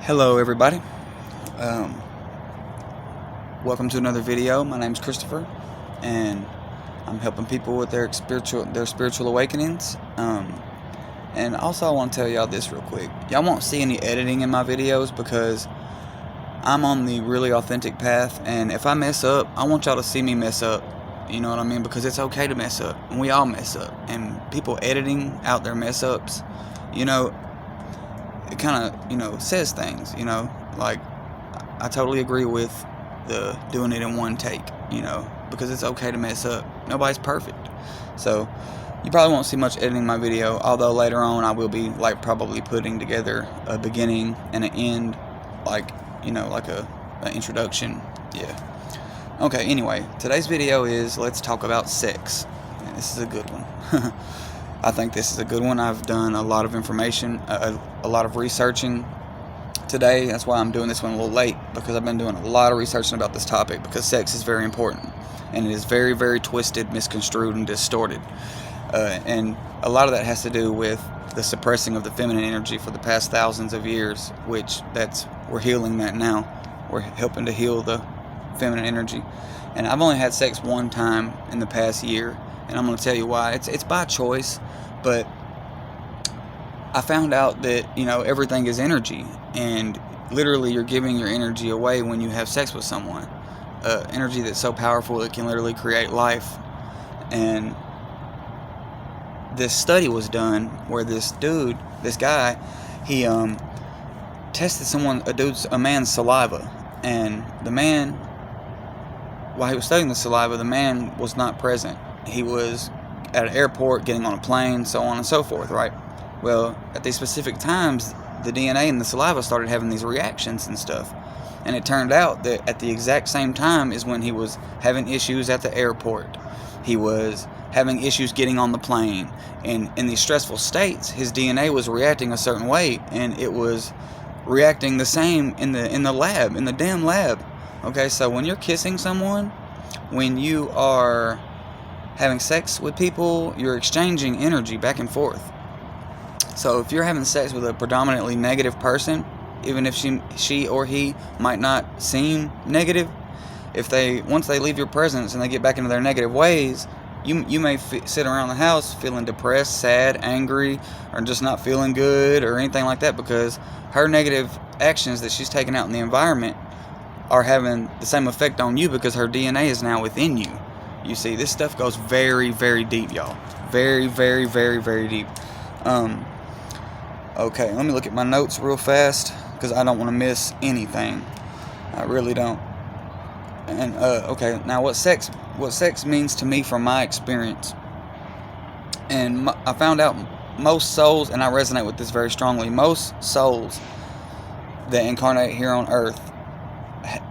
Hello everybody, um, welcome to another video. My name's Christopher and I'm helping people with their spiritual awakenings. And also I want to tell y'all this real quick. Y'all won't see any editing in my videos because I'm on the really authentic path, and if I mess up, I want y'all to see me mess up. You know what I mean? Because it's okay to mess up, and we all mess up, and people editing out their mess ups, it kind of, says things, like I totally agree with the doing it in one take, because it's okay to mess up. Nobody's perfect. So you probably won't see much editing my video, although later on I will be probably putting together a beginning and an end, like an introduction. Yeah. Okay, anyway, today's video is let's talk about sex. And this is a good one. I think this is a good one. I've done a lot of information, a lot of researching today. That's why I'm doing this one a little late, because I've been doing a lot of researching about this topic, because sex is very important, and it is very, very twisted, misconstrued, and distorted. And a lot of that has to do with the suppressing of the feminine energy for the past thousands of years, which we're healing that now. We're helping to heal the feminine energy. And I've only had sex one time in the past year, and I'm going to tell you why. It's by choice, but I found out that, everything is energy, and literally you're giving your energy away when you have sex with someone. Energy that's so powerful it can literally create life. And this study was done where this guy, he tested a man's saliva, and the man, while he was studying the saliva, the man was not present. He was at an airport, getting on a plane, so on and so forth, right? Well, at these specific times, the DNA in the saliva started having these reactions and stuff. And it turned out that at the exact same time is when he was having issues at the airport. He was having issues getting on the plane. And in these stressful states, his DNA was reacting a certain way, and it was reacting the same in the lab, in the damn lab. Okay, so when you're kissing someone, when you are having sex with people, you're exchanging energy back and forth. So if you're having sex with a predominantly negative person, even if she or he might not seem negative, once they leave your presence and they get back into their negative ways, you may sit around the house feeling depressed, sad, angry, or just not feeling good or anything like that, because her negative actions that she's taking out in the environment are having the same effect on you, because her DNA is now within you. You see, this stuff goes very, very deep, y'all. Very, very, very, very deep. Okay, let me look at my notes real fast, because I don't want to miss anything. I really don't. And okay, now what sex means to me from my experience. And I found out most souls, and I resonate with this very strongly, most souls that incarnate here on Earth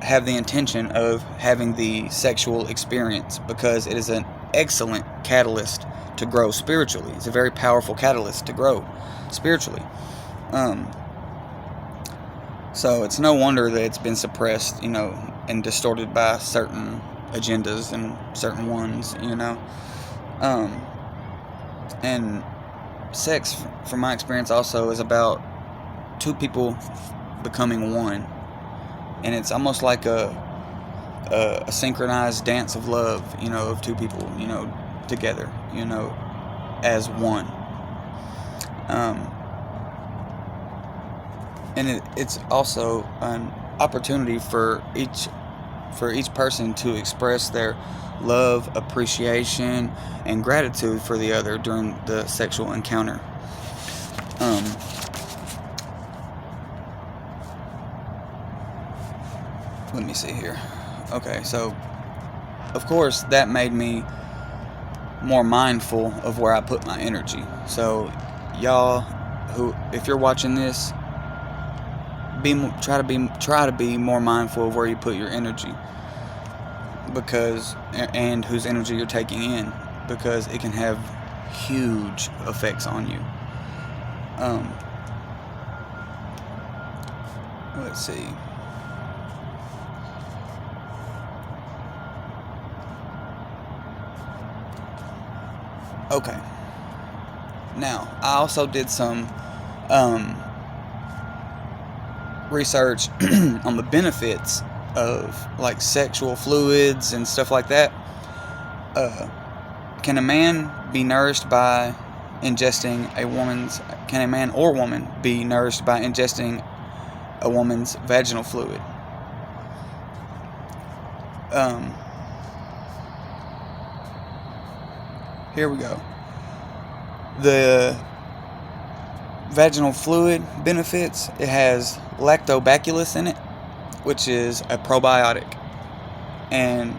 have the intention of having the sexual experience, because it is an excellent catalyst to grow spiritually. It's a very powerful catalyst to grow spiritually. So it's no wonder that it's been suppressed, and distorted by certain agendas and certain ones, and sex, from my experience, also is about two people becoming one. And it's almost like a synchronized dance of love, of two people, together, as one. And it's also an opportunity for each person to express their love, appreciation, and gratitude for the other during the sexual encounter. Let me see here. Okay, so of course that made me more mindful of where I put my energy. So y'all if you're watching this, try to be more mindful of where you put your energy, and whose energy you're taking in, because it can have huge effects on you. Let's see. Okay. Now, I also did some research on the benefits of like sexual fluids and stuff like that. Can a man be nourished by ingesting a woman's? Can a man or woman be nourished by ingesting a woman's vaginal fluid? Here we go. The vaginal fluid benefits. It has lactobacillus in it, which is a probiotic, and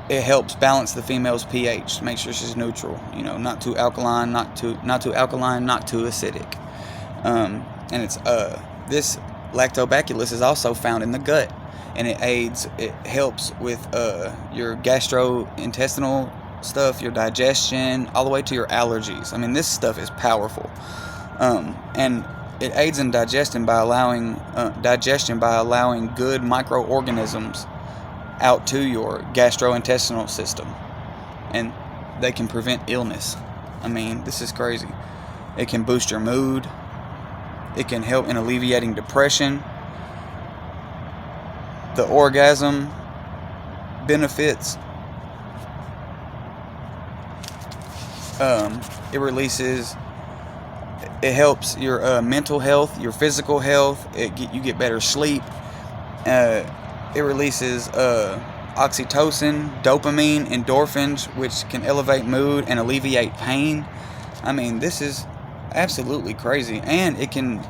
it helps balance the female's pH, make sure she's neutral. You know, not too alkaline, not too alkaline, not too acidic. And it's this lactobacillus is also found in the gut, and it helps with your gastrointestinal stuff, your digestion, all the way to your allergies. I mean, this stuff is powerful, and it aids in digestion by allowing good microorganisms out to your gastrointestinal system, and they can prevent illness. I mean, this is crazy. It can boost your mood. It can help in alleviating depression. The orgasm benefits. It helps your mental health, your physical health. You get better sleep. It releases oxytocin, dopamine, endorphins, which can elevate mood and alleviate pain. I mean, this is absolutely crazy. And it can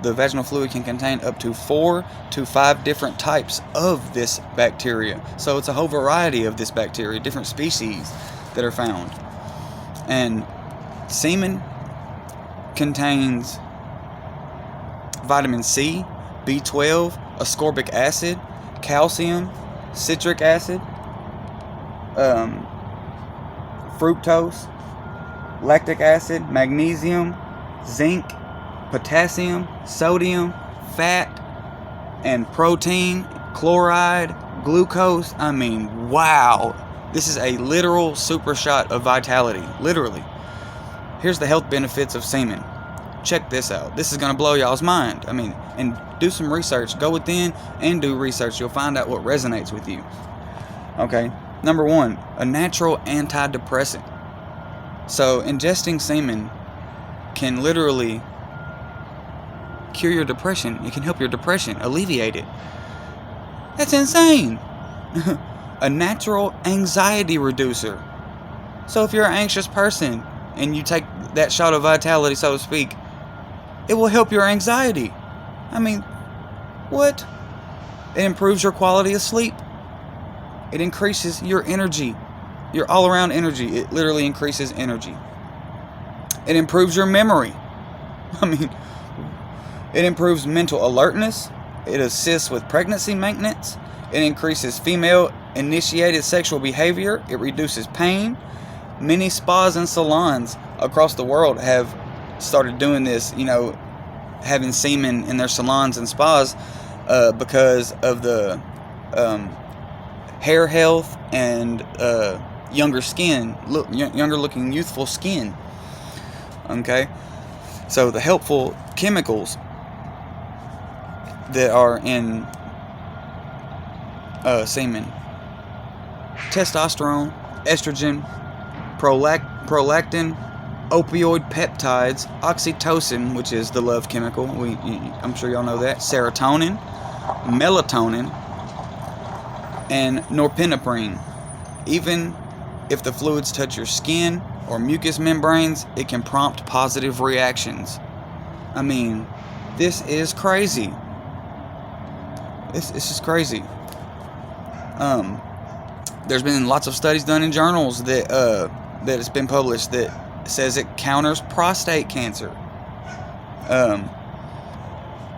the vaginal fluid can contain up to 4 to 5 different types of this bacteria. So it's a whole variety of this bacteria, different species that are found. And semen contains vitamin C, B12, ascorbic acid, calcium, citric acid, fructose, lactic acid, magnesium, zinc, potassium, sodium, fat, and protein, chloride, glucose. I mean, wow. This is a literal super shot of vitality. Literally. Here's the health benefits of semen. Check this out. This is going to blow y'all's mind. I mean, and do some research. Go within and do research. You'll find out what resonates with you. Okay. Number 1, a natural antidepressant. So, ingesting semen can literally cure your depression. It can help your depression, alleviate it. That's insane. A natural anxiety reducer. So if you're an anxious person and you take that shot of vitality, so to speak, it will help your anxiety. I mean, what? It improves your quality of sleep. It increases your energy, your all-around energy. It literally increases energy. It improves your memory. I mean, it improves mental alertness. It assists with pregnancy maintenance. It increases female-initiated sexual behavior. It reduces pain. Many spas and salons across the world have started doing this, you know, having semen in their salons and spas because of the hair health and younger skin, younger looking youthful skin. Okay, so the helpful chemicals that are in semen: testosterone, estrogen, prolactin, opioid peptides, oxytocin, which is the love chemical. I'm sure y'all know that. Serotonin, melatonin, and norepinephrine. Even if the fluids touch your skin or mucous membranes, it can prompt positive reactions. I mean, this is crazy. This is crazy. There's been lots of studies done in journals that it's been published that says it counters prostate cancer.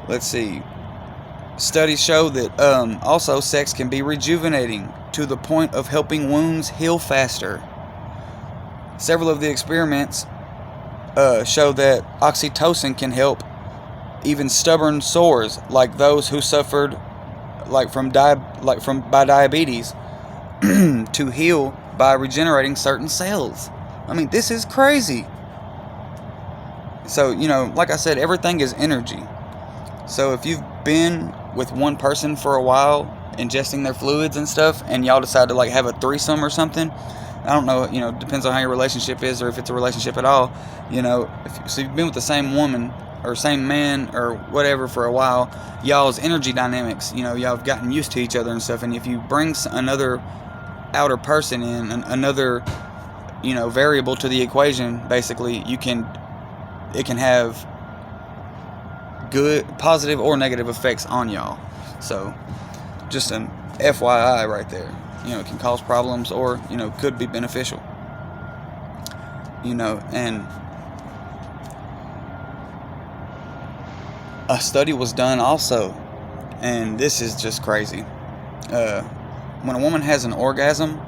Let's see. Studies show that also sex can be rejuvenating to the point of helping wounds heal faster. Several of the experiments show that oxytocin can help even stubborn sores, like those who suffered by diabetes, to heal by regenerating certain cells. I mean, this is crazy. So, you know, like I said, everything is energy. So if you've been with one person for a while, ingesting their fluids and stuff, and y'all decide to like have a threesome or something, I don't know, depends on how your relationship is, or if it's a relationship at all, so you've been with the same woman or same man or whatever for a while, y'all's energy dynamics, y'all have gotten used to each other and stuff, and if you bring another outer person in, another, variable to the equation, basically, it can have good, positive, or negative effects on y'all. So, just an FYI right there. It can cause problems, or could be beneficial. And a study was done also, and this is just crazy. When a woman has an orgasm,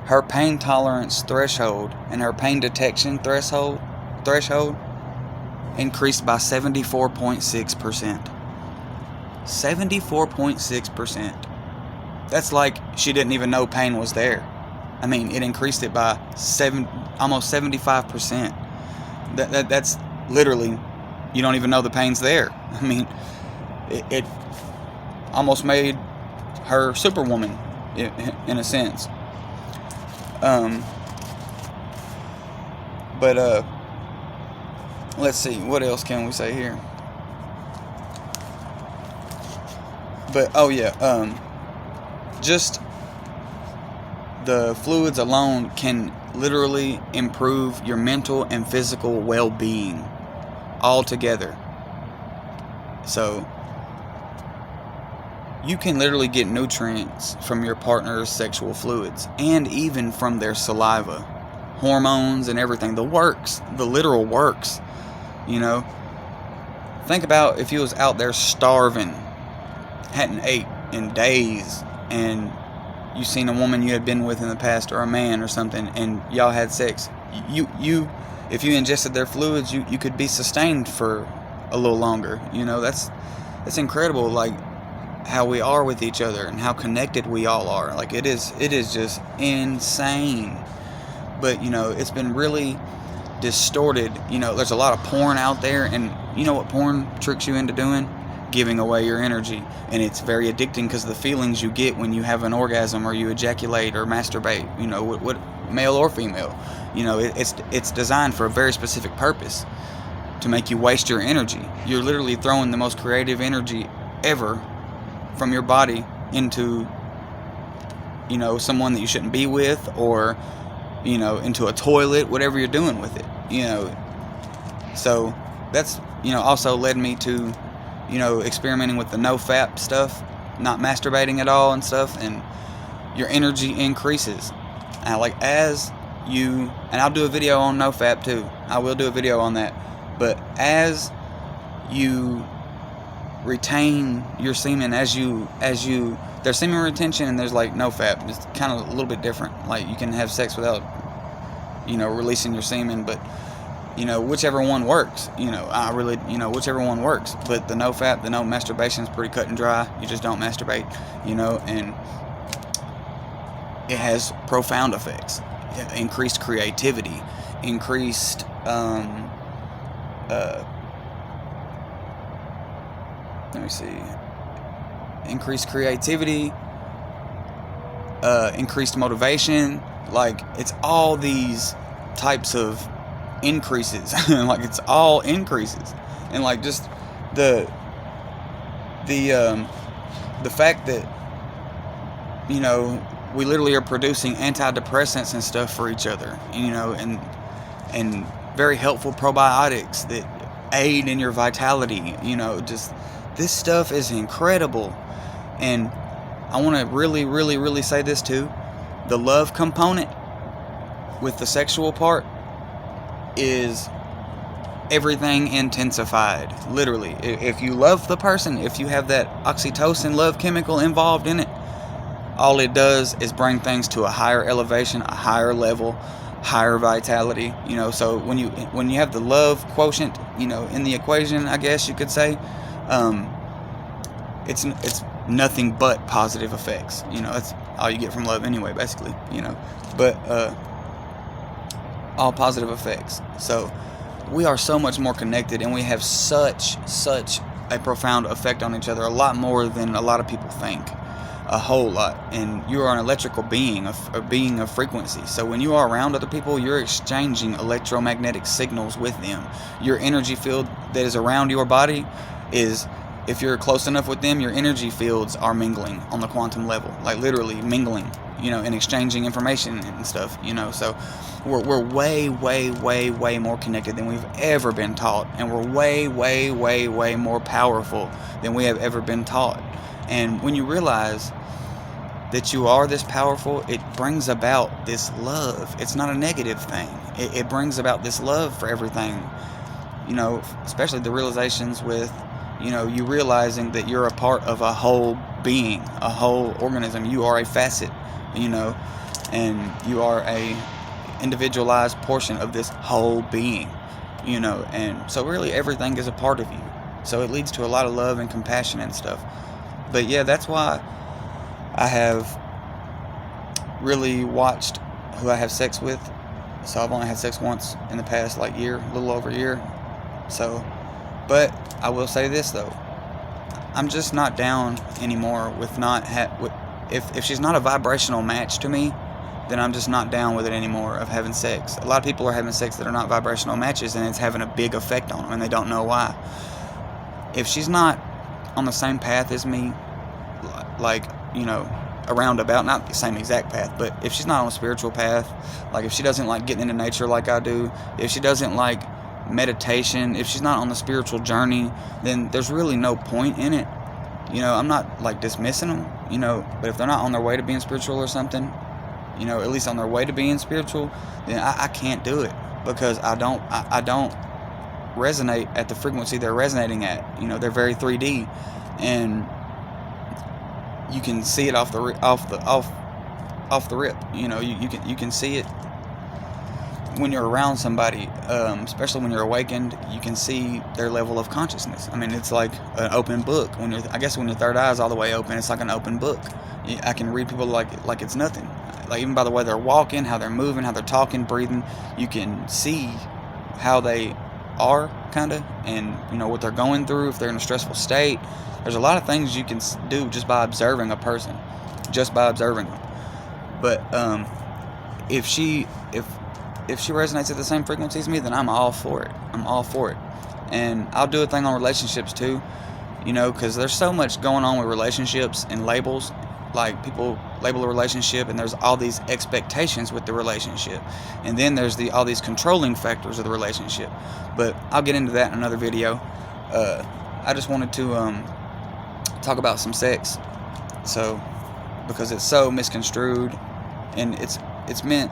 her pain tolerance threshold and her pain detection threshold increased by 74.6%. 74.6%. That's like she didn't even know pain was there. I mean, it increased it by almost 75%. That's literally, you don't even know the pain's there. I mean, it almost made her superwoman, in a sense. But let's see, what else can we say here? But just the fluids alone can literally improve your mental and physical well-being altogether. So you can literally get nutrients from your partner's sexual fluids, and even from their saliva, hormones and everything, the literal works. Think about if you was out there starving, hadn't ate in days, and you seen a woman you had been with in the past, or a man or something, and y'all had sex. If you ingested their fluids, you could be sustained for a little longer. That's incredible, like how we are with each other and how connected we all are. Like it is just insane. But it's been really distorted. There's a lot of porn out there, and you know what porn tricks you into doing? Giving away your energy. And it's very addicting because of the feelings you get when you have an orgasm, or you ejaculate, or masturbate, what male or female. It's designed for a very specific purpose, to make you waste your energy. You're literally throwing the most creative energy ever from your body into someone that you shouldn't be with, or into a toilet, whatever you're doing with it. So that's also led me to experimenting with the no-fap stuff, not masturbating at all and stuff, and your energy increases. And and I'll do a video on no-fap too. I will do a video on that. But as you retain your semen, there's semen retention, and there's like no-fap. It's kind of a little bit different. Like you can have sex without releasing your semen, but whichever one works. Whichever one works. But the no-fap, the no masturbation is pretty cut and dry. You just don't masturbate, and it has profound effects. Increased creativity, increased increased creativity, increased motivation. Like it's all these types of increases. Like it's all increases. And like just the fact that we literally are producing antidepressants and stuff for each other, and very helpful probiotics that aid in your vitality. Just this stuff is incredible. And I want to really, really, really say this too. The love component with the sexual part is everything intensified. Literally, if you love the person, if you have that oxytocin love chemical involved in it, all it does is bring things to a higher elevation, a higher level, higher vitality. So when you have the love quotient, in the equation, I guess you could say, it's nothing but positive effects. That's all you get from love anyway, basically. But all positive effects. So we are so much more connected, and we have such a profound effect on each other, a lot more than a lot of people think. A whole lot. And you are an electrical being, a being of frequency. So when you are around other people, you're exchanging electromagnetic signals with them. Your energy field that is around your body is, if you're close enough with them, your energy fields are mingling on the quantum level, like literally mingling, and exchanging information and stuff, so we're way, way, way, way more connected than we've ever been taught, and we're way, way, way, way more powerful than we have ever been taught. And when you realize that you are this powerful, it brings about this love. It's not a negative thing. It brings about this love for everything, especially the realizations with, you realizing that you're a part of a whole being, a whole organism. You are a facet, and you are a individualized portion of this whole being, and so really everything is a part of you. So it leads to a lot of love and compassion and stuff. But yeah, that's why I have really watched who I have sex with. So I've only had sex once in the past year, a little over a year. So, but I will say this though, I'm just not down anymore with not if she's not a vibrational match to me, then I'm just not down with it anymore of having sex. A lot of people are having sex that are not vibrational matches, and it's having a big effect on them, and they don't know why. If she's not on the same path as me, a roundabout, not the same exact path, but if she's not on a spiritual path, if she doesn't like getting into nature like I do, if she doesn't like meditation, if she's not on the spiritual journey, then there's really no point in it. I'm not dismissing them, but if they're not on their way to being spiritual or something, at least on their way to being spiritual, then I can't do it, because I don't resonate at the frequency they're resonating at. They're very 3D, and you can see it off the rip. You can see it when you're around somebody, especially when you're awakened. You can see their level of consciousness. I mean, it's like an open book. When your third eye is all the way open, it's like an open book. I can read people like it's nothing. Even by the way they're walking, how they're moving, how they're talking, breathing, you can see how they are, kind of, and what they're going through, if they're in a stressful state. There's a lot of things you can do just by observing a person, just by observing them. But if she resonates at the same frequency as me, then I'm all for it. I'm all for it. And I'll do a thing on relationships too, because there's so much going on with relationships and labels. People label a relationship, and there's all these expectations with the relationship, and then there's all these controlling factors of the relationship. But I'll get into that in another video. I just wanted to talk about some sex, because it's so misconstrued, and it's meant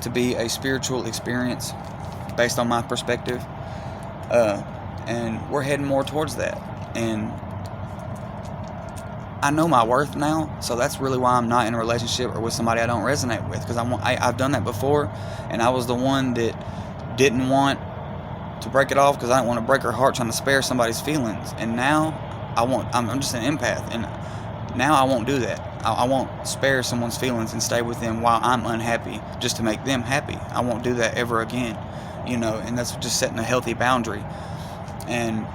to be a spiritual experience based on my perspective, and we're heading more towards that. And I know my worth now, so that's really why I'm not in a relationship or with somebody I don't resonate with, because I've done that before, and I was the one that didn't want to break it off because I didn't want to break her heart trying to spare somebody's feelings. And now I'm just an empath, and now I won't do that. I won't spare someone's feelings and stay with them while I'm unhappy just to make them happy. I won't do that ever again, and that's just setting a healthy boundary. And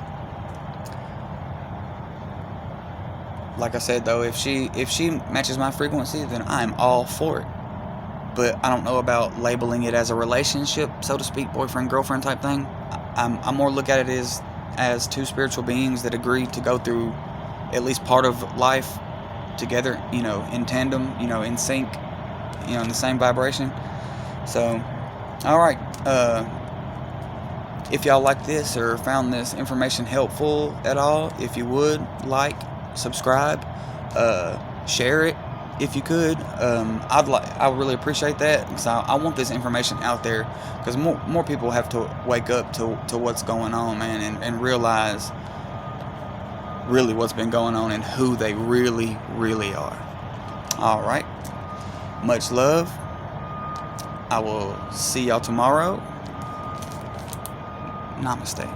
like I said though, if she matches my frequency, then I'm all for it. But I don't know about labeling it as a relationship, so to speak, boyfriend girlfriend type thing. I more look at it as two spiritual beings that agree to go through at least part of life together, in tandem, in sync, in the same vibration. So, all right. If y'all like this or found this information helpful at all, if you would subscribe, share it if you could. I would really appreciate that, because I want this information out there, because more people have to wake up to what's going on, man, and realize really what's been going on and who they really, really are. All right. Much love. I will see y'all tomorrow. Namaste.